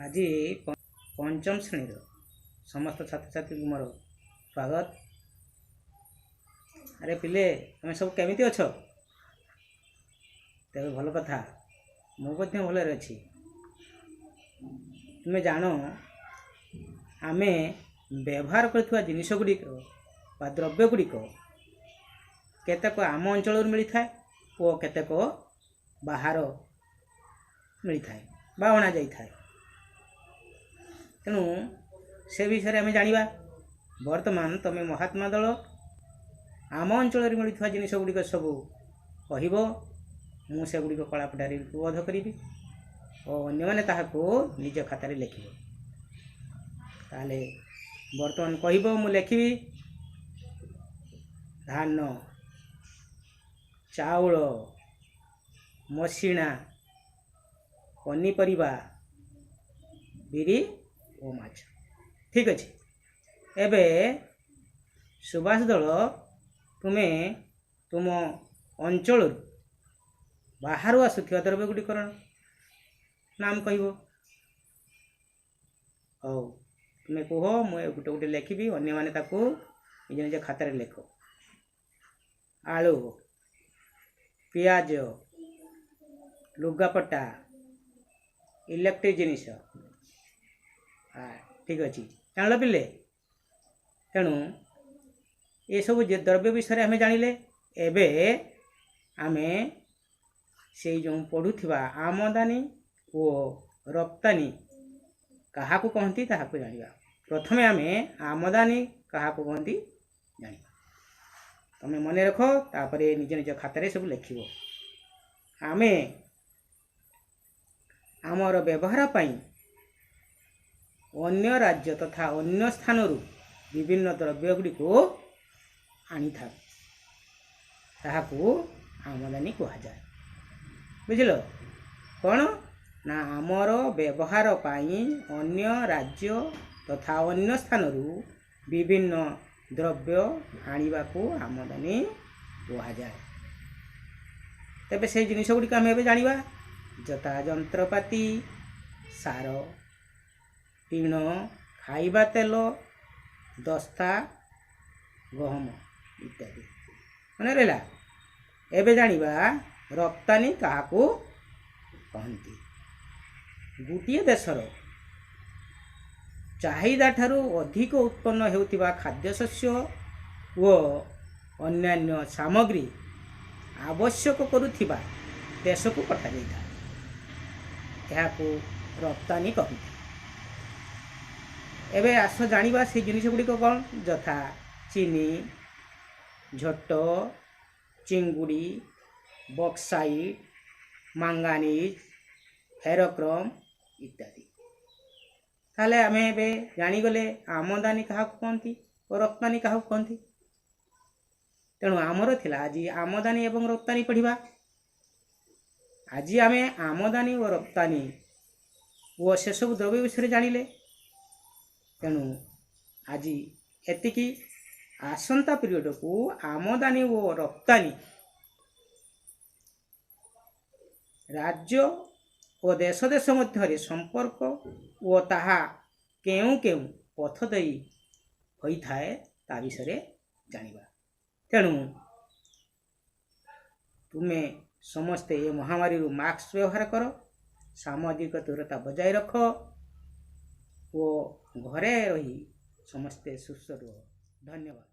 आज पंचम श्रेणी समस्त छात्र छात्री मोर स्वागत। अरे पिले तुम सब केमिति अछ? तेरे भल कथा मुझे भलरे अच्छी। तुम्हें जान आमे व्यवहार कर जिनिस गुड़िक बा द्रव्य गुड़िक केतेक आम अंचल मिलता है और केतेक बाहर मिलता है बा अणा जाए। तेणु से विषय आम जाना। वर्तमान तुम्हें महात्मा दल आम अंचल मिलता जिनिस गुड़िक सब कह मुझे गुड़िक कलापटारे लिपिबद्ध करी और अन्य निज खातार लिख ताले बर्तमान कह मु लिखी धान चाउल मसीणा पनीपरिबा बिरी और माछ। ठीक अच्छे। एबे सुभाष दल तुम्हें तुम अंचल बाहर आसुवा द्रव्य गुड़िकर नाम कह तुम्हें कह मुझे गोटे गोटे लिखी अन्य माने निज निज खातार लिख। आलू पियाज लुगापटा इलेक्ट्रिक जिनिस। ठीक अच्छे जान पिले। तेणु ये सब द्रव्य विषय आम जानिले। एबे आमे से जो पढ़ुवा आमदानी और रप्तानी क्या कहती ताकू जाना। प्रथमे आमे आमदानी क्या कहती जाना। तुम मन रख तापर निज निज खातार सब लिख। आमे आमर व्यवहार पाई अन्य राज्य तथा अन्य स्थान विभिन्न द्रव्य गुड़ी को आनी था ताकू आमदानी कह जाए। बुझल कौन ना आमर व्यवहार पाई अन्य राज्य तथा अन्य स्थान विभिन्न द्रव्य आनिबा को आमदानी कह जाए। तेबे से जिनिस गुड़िक आम ए जाना जता जंत्रपाति सार टीण खाइबा तेल दस्ता गहम इत्यादि मन रहा। एबे जानिबा रप्तानी क्या कहती। गोटे देशर चाहिदा ठारू अधिक उत्पन्न होउथिबा खाद्यशस्य व अन्यान्य सामग्री आवश्यक करुथिबा देश को पठा जाइथा को रप्तानी कहती। एबे आस जानिबा से जिनिस गुड़िक कौन जथा चीनी झोट चिंगुड़ी बक्साइट मांगानीज फेरोक्रोम इत्यादि। ताले आमे एबे जानिगले आमदानी क्या कहती और रप्तानी क्या कहती। तेणु आमर थिला आज आमदानी एवं रप्तानी पढ़िबा। आज आमे आमदानी और रप्तानी वो से सब द्रव्य विषय जानिले। तेणु आज एतिकी आसंता पीरियड को आमदानी और रप्तानी राज्य और देश देश मध्य संपर्क और ताहा केउ केउ पथ देई होई थाए ता विषय जानिबा। तेणु तुम्हें समस्ते ये महामारी मास्क व्यवहार कर सामाजिक दूरता बजाय रख वो घरे रही समस्ते सुस्थ रुह। धन्यवाद।